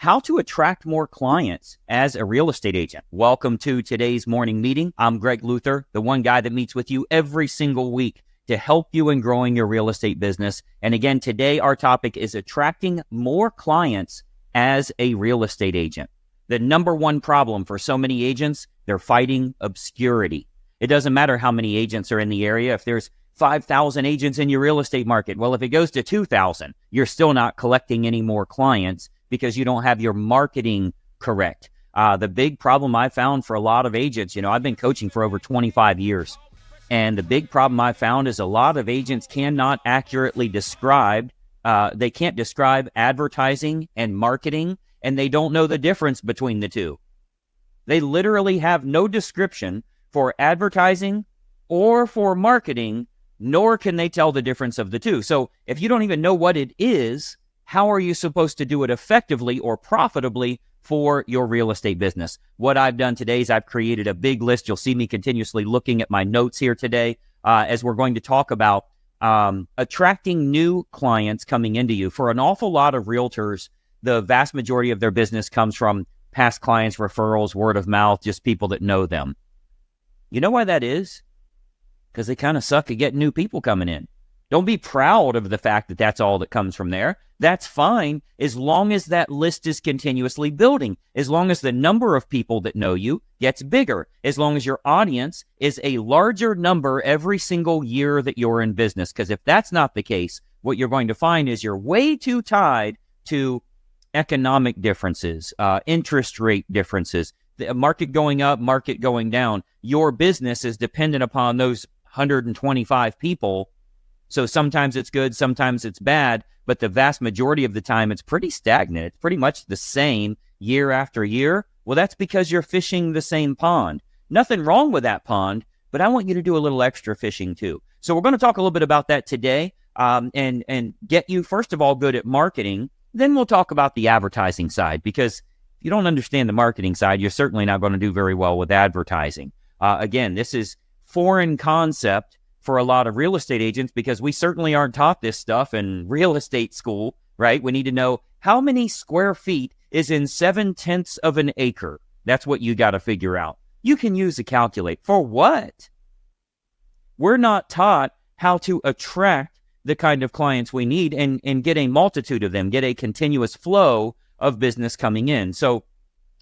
how to attract more clients as a real estate agent. Welcome to today's morning meeting. I'm Greg Luther, the one guy that meets with you every single week to help you in growing your real estate business. And again, today our topic is attracting more clients as a real estate agent. The number one problem for so many agents, they're fighting obscurity. It doesn't matter how many agents are in the area. If there's 5,000 agents in your real estate market, well, if it goes to 2,000, you're still not collecting any more clients because you don't have your marketing correct. The big problem I found for a lot of agents, I've been coaching for over 25 years. And the big problem I found is a lot of agents cannot accurately describe, they can't describe advertising and marketing, and they don't know the difference between the two. They literally have no description for advertising or for marketing, nor can they tell the difference of the two. So if you don't even know what it is, how are you supposed to do it effectively or profitably for your real estate business? What I've done today is I've created a big list. You'll see me continuously looking at my notes here today as we're going to talk about attracting new clients coming into you. For an awful lot of realtors, the vast majority of their business comes from past clients, referrals, word of mouth, just people that know them. You know why that is? Because they kind of suck at getting new people coming in. Don't be proud of the fact that that's all that comes from there. That's fine as long as that list is continuously building, as long as the number of people that know you gets bigger, as long as your audience is a larger number every single year that you're in business. Because if that's not the case, what you're going to find is you're way too tied to economic differences, interest rate differences, the market going up, market going down. Your business is dependent upon those 125 people. So sometimes it's good, sometimes it's bad, but the vast majority of the time it's pretty stagnant. It's pretty much the same year after year. Well, that's because you're fishing the same pond. Nothing wrong with that pond, but I want you to do a little extra fishing too. So we're going to talk a little bit about that today and get you, first of all, good at marketing. Then we'll talk about the advertising side, because if you don't understand the marketing side, you're certainly not going to do very well with advertising. Again, this is foreign concept for a lot of real estate agents because we certainly aren't taught this stuff in real estate school, right? We need to know how many square feet is in 7/10 of an acre. That's what you got to figure out. You can use a calculator. For what? We're not taught how to attract the kind of clients we need and get a multitude of them, get a continuous flow of business coming in. So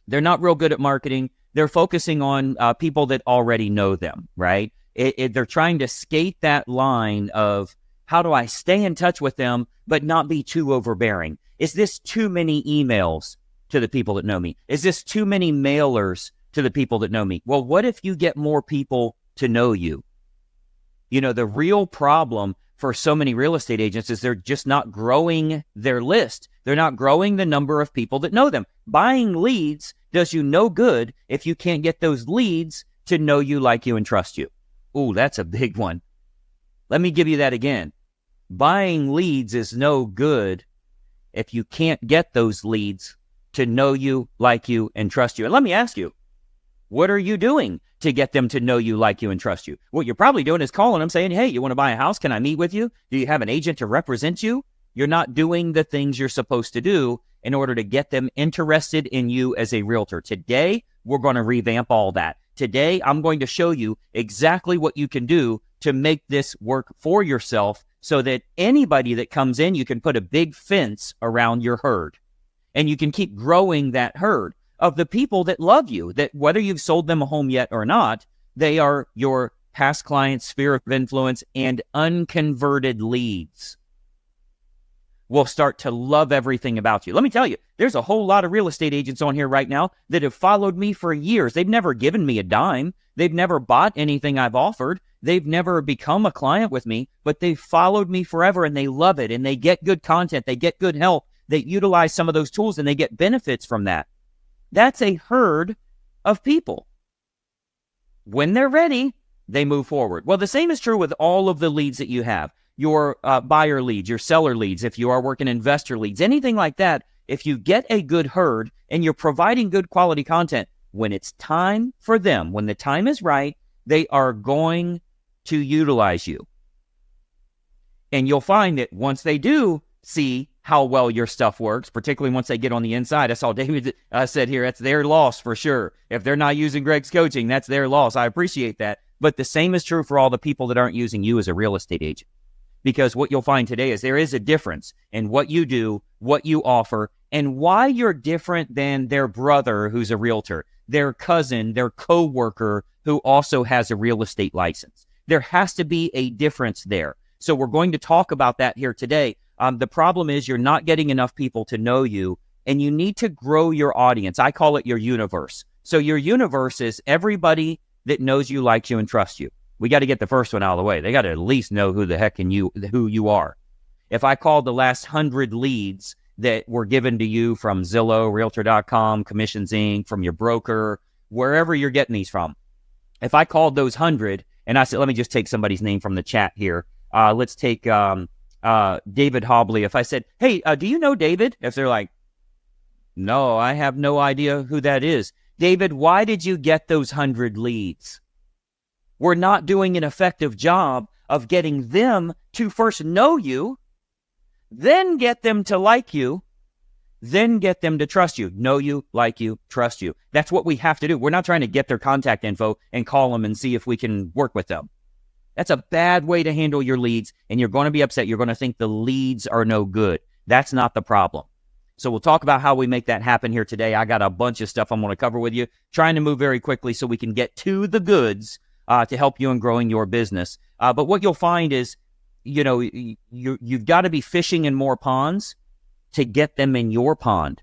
they're not real good at marketing. They're focusing on people that already know them, right? They're trying to skate that line of how do I stay in touch with them but not be too overbearing? Is this too many emails to the people that know me? Is this too many mailers to the people that know me? Well, what if you get more people to know you? The real problem for so many real estate agents is they're just not growing their list. They're not growing the number of people that know them. Buying leads does you no good if you can't get those leads to know you, like you, and trust you. Ooh, that's a big one. Let me give you that again. Buying leads is no good if you can't get those leads to know you, like you, and trust you. And let me ask you, what are you doing to get them to know you, like you, and trust you? What you're probably doing is calling them saying, hey, you want to buy a house? Can I meet with you? Do you have an agent to represent you? You're not doing the things you're supposed to do in order to get them interested in you as a realtor. Today, we're going to revamp all that. Today, I'm going to show you exactly what you can do to make this work for yourself so that anybody that comes in, you can put a big fence around your herd. And you can keep growing that herd of the people that love you, that whether you've sold them a home yet or not, they are your past clients, sphere of influence, and unconverted leads will start to love everything about you. Let me tell you, there's a whole lot of real estate agents on here right now that have followed me for years. They've never given me a dime. They've never bought anything I've offered. They've never become a client with me, but they've followed me forever and they love it and they get good content. They get good help. They utilize some of those tools and they get benefits from that. That's a herd of people. When they're ready, they move forward. Well, the same is true with all of the leads that you have. Your buyer leads, your seller leads, if you are working investor leads, anything like that. If you get a good herd and you're providing good quality content, when it's time for them, when the time is right, they are going to utilize you. And you'll find that once they do see how well your stuff works, particularly once they get on the inside. I saw David said here, that's their loss for sure. If they're not using Greg's coaching, that's their loss. I appreciate that. But the same is true for all the people that aren't using you as a real estate agent. Because what you'll find today is there is a difference in what you do, what you offer, and why you're different than their brother who's a realtor, their cousin, their coworker who also has a real estate license. There has to be a difference there. So we're going to talk about that here today. The problem is you're not getting enough people to know you, and you need to grow your audience. I call it your universe. So your universe is everybody that knows you, likes you, and trusts you. We got to get the first one out of the way. They got to at least know who the heck who you are. If I called the last 100 leads that were given to you from Zillow, Realtor.com, Commissions Inc., from your broker, wherever you're getting these from, if I called those 100 and I said, let me just take somebody's name from the chat here. Let's take David Hobble. If I said, hey, do you know David? If they're like, no, I have no idea who that is. David, why did you get those 100 leads? We're not doing an effective job of getting them to first know you, then get them to like you, then get them to trust you. Know you, like you, trust you. That's what we have to do. We're not trying to get their contact info and call them and see if we can work with them. That's a bad way to handle your leads, and you're going to be upset. You're going to think the leads are no good. That's not the problem. So we'll talk about how we make that happen here today. I got a bunch of stuff I'm going to cover with you, trying to move very quickly so we can get to the goods to help you in growing your business. But what you'll find is, you've got to be fishing in more ponds to get them in your pond,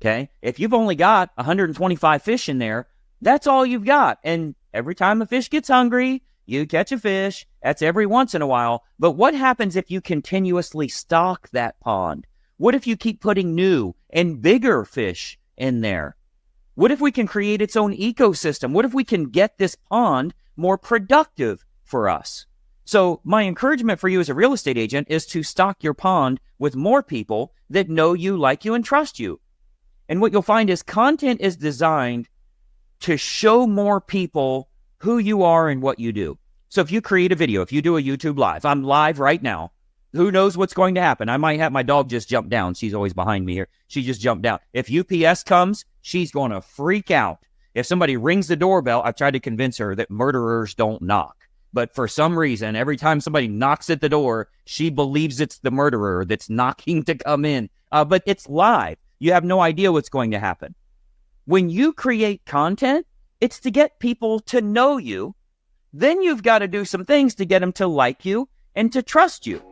okay? If you've only got 125 fish in there, that's all you've got. And every time a fish gets hungry, you catch a fish. That's every once in a while. But what happens if you continuously stock that pond? What if you keep putting new and bigger fish in there? What if we can create its own ecosystem? What if we can get this pond more productive for us? So my encouragement for you as a real estate agent is to stock your pond with more people that know you, like you, and trust you. And what you'll find is content is designed to show more people who you are and what you do. So if you create a video, if you do a YouTube live, I'm live right now. Who knows what's going to happen? I might have my dog just jump down. She's always behind me here. She just jumped down. If UPS comes, she's going to freak out. If somebody rings the doorbell, I've tried to convince her that murderers don't knock. But for some reason, every time somebody knocks at the door, she believes it's the murderer that's knocking to come in. But it's live. You have no idea what's going to happen. When you create content, it's to get people to know you. Then you've got to do some things to get them to like you and to trust you.